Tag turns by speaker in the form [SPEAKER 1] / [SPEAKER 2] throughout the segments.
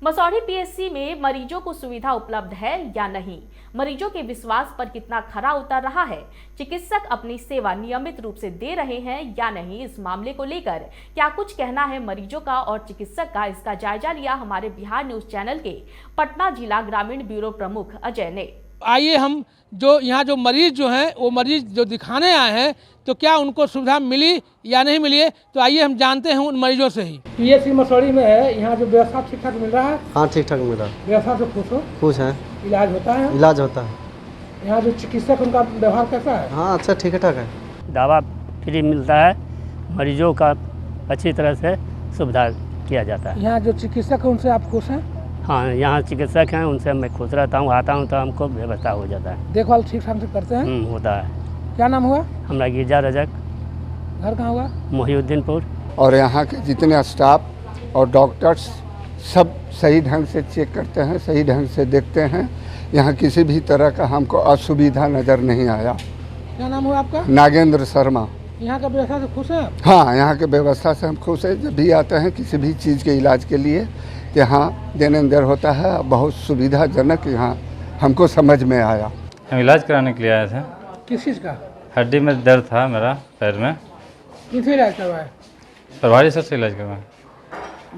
[SPEAKER 1] Masaurhi PSC में मरीजों को सुविधा उपलब्ध है या नहीं, मरीजों के विश्वास पर कितना खरा उतर रहा है, चिकित्सक अपनी सेवा नियमित रूप से दे रहे हैं या नहीं, इस मामले को लेकर क्या कुछ कहना है मरीजों का और चिकित्सक का, इसका जायजा लिया हमारे बिहार न्यूज चैनल के पटना जिला ग्रामीण ब्यूरो प्रमुख अजय ने।
[SPEAKER 2] आइए हम जो यहाँ जो मरीज जो हैं वो मरीज जो दिखाने आए हैं तो क्या उनको सुविधा मिली या नहीं मिली है, तो आइए हम जानते हैं उन मरीजों से ही। पीएससी मसौढ़ी में है, यहाँ जो व्यवस्था ठीक ठाक मिल रहा है?
[SPEAKER 3] हाँ ठीक ठाक मिल रहा है।
[SPEAKER 2] व्यवस्था से खुश हो?
[SPEAKER 3] खुश हैं।
[SPEAKER 2] इलाज होता है?
[SPEAKER 3] इलाज होता है।
[SPEAKER 2] यहाँ जो चिकित्सक उनका व्यवहार कैसा है?
[SPEAKER 3] हाँ अच्छा ठीक ठाक है।
[SPEAKER 4] दवा फ्री मिलता है, मरीजों का अच्छी तरह से सुविधा किया जाता है।
[SPEAKER 2] यहाँ जो चिकित्सक है उनसे आप खुश हैं?
[SPEAKER 4] हाँ, यहाँ चिकित्सक हैं, उनसे मैं खुश रहता हूँ, आता हूँ तो हमको व्यवस्था हो जाता है।
[SPEAKER 2] देखभाल ठीक ठाक से करते हैं?
[SPEAKER 4] होता है।
[SPEAKER 2] क्या नाम हुआ?
[SPEAKER 4] हमारा गिरजा रजक।
[SPEAKER 2] घर कहाँ हुआ?
[SPEAKER 4] मोहिउद्दीनपुर।
[SPEAKER 5] और यहाँ के जितने स्टाफ और डॉक्टर्स सब सही ढंग से चेक करते हैं, सही ढंग से देखते हैं। यहाँ किसी भी तरह का हमको असुविधा नज़र नहीं आया।
[SPEAKER 2] क्या नाम हुआ आपका?
[SPEAKER 5] नागेंद्र शर्मा।
[SPEAKER 2] यहाँ का व्यवस्था से खुश है?
[SPEAKER 5] हाँ, यहाँ के व्यवस्था से हम खुश हैं। जब भी आते हैं किसी भी चीज़ के इलाज के लिए यहाँ देन देर होता है, बहुत सुविधाजनक यहाँ हमको समझ में आया।
[SPEAKER 6] हम इलाज कराने के लिए आए थे।
[SPEAKER 2] किस चीज़ का?
[SPEAKER 6] हड्डी में दर्द था मेरा पैर में।
[SPEAKER 2] किसे इलाज करवाए?
[SPEAKER 6] प्रभारी सर से इलाज करवाए।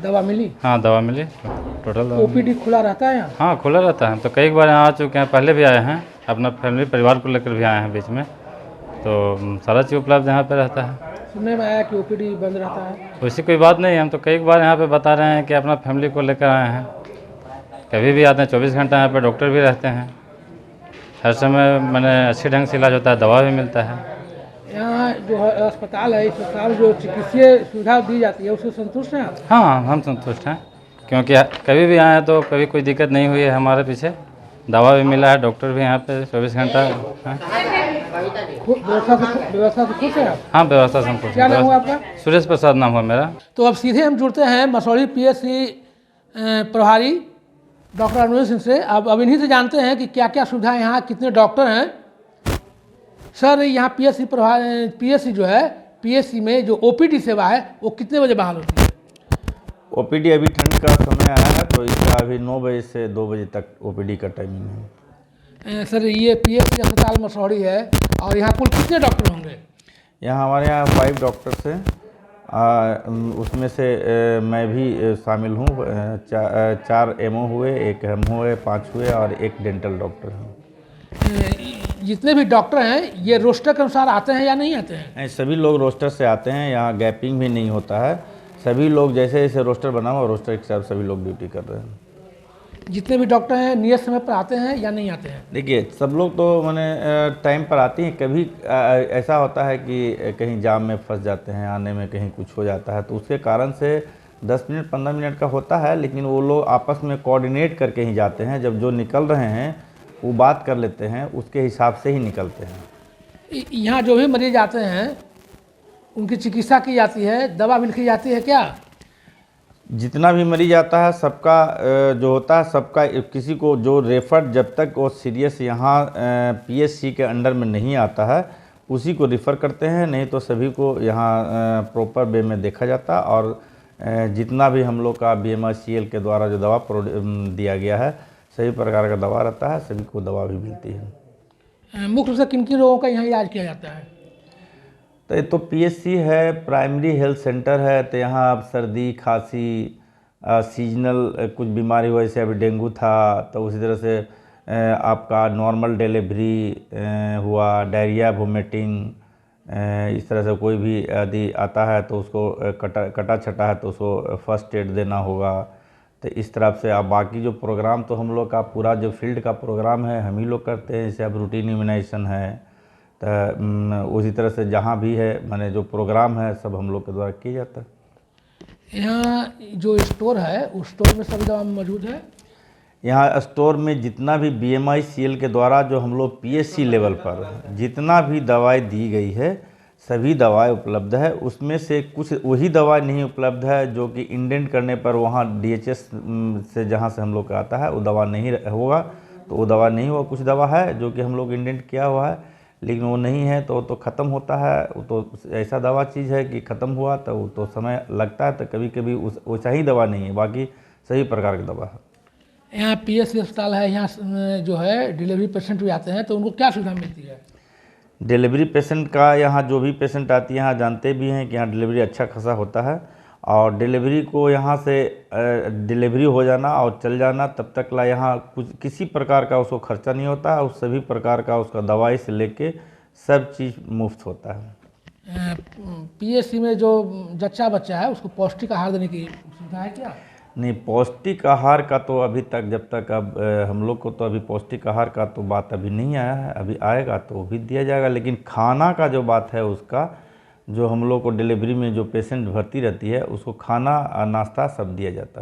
[SPEAKER 2] दवा मिली?
[SPEAKER 6] हाँ दवा मिली, टोटल दवा।
[SPEAKER 2] ओपीडी खुला रहता है यहाँ?
[SPEAKER 6] हाँ खुला रहता है, तो कई बार यहाँ आ चुके हैं, पहले भी आए हैं, अपना फैमिली परिवार को लेकर भी आए हैं बीच में, तो सारा चीज़ उपलब्ध यहाँ पे रहता है।
[SPEAKER 2] सुनने में आया कि ओपीडी बंद रहता है।
[SPEAKER 6] वैसी कोई बात नहीं है, हम तो कई बार यहाँ पे बता रहे हैं कि अपना फैमिली को लेकर आए हैं, कभी भी आते हैं, 24 घंटा यहाँ पे डॉक्टर भी रहते हैं, हर समय मैंने अच्छे ढंग से इलाज होता है, दवा भी मिलता है।
[SPEAKER 2] यहाँ जो अस्पताल है, इस अस्पताल जो चिकित्सीय सुविधा दी जाती है उससे संतुष्ट हैं आप?
[SPEAKER 6] हाँ हम संतुष्ट हैं, क्योंकि कभी भी आए तो कभी कोई दिक्कत नहीं हुई है हमारे पीछे, दवा भी मिला है, डॉक्टर भी यहाँ पे 24 घंटा है।
[SPEAKER 2] व्यवस्था से खुश हैं आप?
[SPEAKER 6] हाँ व्यवस्था से हम खुश हैं।
[SPEAKER 2] क्या नाम हुआ आपका?
[SPEAKER 6] सुरेश प्रसाद नाम हुआ मेरा।
[SPEAKER 2] तो अब सीधे हम जुड़ते हैं मसौढ़ी पीएससी प्रभारी डॉक्टर अनुज सिंह से। अब इन्हीं से जानते हैं कि क्या क्या सुविधा है यहाँ, कितने डॉक्टर हैं। सर यहाँ पीएससी जो है, पीएससी में जो ओपीडी सेवा है वो कितने बजे बहाल होती है?
[SPEAKER 7] ओपीडी अभी ठंड का समय आया है तो इसका अभी 9 बजे से 2 बजे तक ओपीडी का टाइमिंग है।
[SPEAKER 2] सर ये पीएससी अस्पताल मसौढ़ी है और यहाँ कुल कितने डॉक्टर होंगे?
[SPEAKER 7] यहाँ हमारे यहाँ 5 डॉक्टर्स हैं, उसमें से मैं भी शामिल हूँ। 4 एमओ हुए, 1 हम हुए, 5 हुए और 1 डेंटल डॉक्टर हैं।
[SPEAKER 2] जितने भी डॉक्टर हैं ये रोस्टर के अनुसार आते हैं या नहीं आते हैं?
[SPEAKER 7] सभी लोग रोस्टर से आते हैं, यहाँ गैपिंग भी नहीं होता है। सभी लोग जैसे जैसे रोस्टर बना हुआ रोस्टर के हिसाब सभी लोग ड्यूटी कर रहे हैं।
[SPEAKER 2] जितने भी डॉक्टर हैं नियत समय पर आते हैं या नहीं आते हैं?
[SPEAKER 7] देखिए सब लोग तो मैंने टाइम पर आते हैं, कभी ऐसा होता है कि कहीं जाम में फंस जाते हैं, आने में कहीं कुछ हो जाता है, तो उसके कारण से 10 मिनट 15 मिनट का होता है, लेकिन वो लोग आपस में कोऑर्डिनेट करके ही जाते हैं। जब जो निकल रहे हैं वो बात कर लेते हैं, उसके हिसाब से ही निकलते हैं।
[SPEAKER 2] यहाँ जो भी मरीज आते हैं उनकी चिकित्सा की जाती है, दवा भी लिखी जाती है क्या?
[SPEAKER 7] जितना भी मरीज आता है सबका जो होता है सबका, किसी को जो रेफर जब तक वो सीरियस यहाँ पीएससी के अंडर में नहीं आता है उसी को रिफ़र करते हैं, नहीं तो सभी को यहाँ प्रॉपर वे में देखा जाता है। और जितना भी हम लोग का BMICL के द्वारा जो दवा दिया गया है सभी प्रकार का दवा रहता है, सभी को दवा भी मिलती है।
[SPEAKER 2] मुख्य रूप से किन किन रोगों का यहाँ इलाज किया जाता है?
[SPEAKER 7] तो ये तो पीएससी है, प्राइमरी हेल्थ सेंटर है, तो यहाँ आप सर्दी खांसी सीजनल कुछ बीमारी हुआ, जैसे अभी डेंगू था तो उसी तरह से आपका नॉर्मल डिलीवरी हुआ, डायरिया वोमिटिंग, इस तरह से कोई भी यदि आता है तो उसको कटा छटा है तो उसको फर्स्ट एड देना होगा। तो इस तरह से आप बाकी जो प्रोग्राम तो हम लोग का पूरा जो फील्ड का प्रोग्राम है हम ही लोग करते हैं, जैसे अब रूटीन इम्यूनाइजेशन है, तो उसी तरह से जहाँ भी है माने जो प्रोग्राम है सब हम लोग के द्वारा किया जाता है।
[SPEAKER 2] यहाँ जो स्टोर है उस स्टोर में सभी दवा मौजूद है?
[SPEAKER 7] यहाँ स्टोर में जितना भी BMICL के द्वारा जो हम लोग पीएससी लेवल पर जितना भी दवाई दी गई है सभी दवाएं उपलब्ध है। उसमें से कुछ वही दवा नहीं उपलब्ध है जो कि इंडेंट करने पर वहाँ DHS से जहाँ से हम लोग का आता है वो दवा नहीं होगा, तो वो दवा नहीं हुआ। कुछ दवा है जो कि हम लोग इंडेंट किया हुआ है लेकिन वो नहीं है तो ख़त्म होता है। वो तो ऐसा दवा चीज़ है कि ख़त्म हुआ तो वो तो समय लगता है, तो कभी कभी वैसा ही दवा नहीं है। बाकी सभी प्रकार की दवा है।
[SPEAKER 2] यहाँ PSC अस्पताल है, यहाँ जो है डिलीवरी पेशेंट भी आते हैं तो उनको क्या सुविधा मिलती है?
[SPEAKER 7] डिलीवरी पेशेंट का यहाँ जो भी पेशेंट आती है यहाँ जानते भी हैं कि यहाँ डिलीवरी अच्छा खासा होता है और डिलीवरी को यहाँ से डिलीवरी हो जाना और चल जाना तब तक ला यहाँ कुछ किसी प्रकार का उसको खर्चा नहीं होता है और सभी प्रकार का उसका दवाई से लेके सब चीज़ मुफ्त होता है।
[SPEAKER 2] PSC में जो जच्चा बच्चा है उसको पौष्टिक आहार देने की सुविधा है क्या?
[SPEAKER 7] नहीं, पौष्टिक आहार का तो अभी तक जब तक अब हम लोग को तो अभी पौष्टिक आहार का तो बात अभी नहीं आया है, अभी आएगा तो वो भी दिया जाएगा। लेकिन खाना का जो बात है उसका जो हम लोग को डिलीवरी में जो पेशेंट भर्ती रहती है उसको खाना नाश्ता सब दिया जाता है।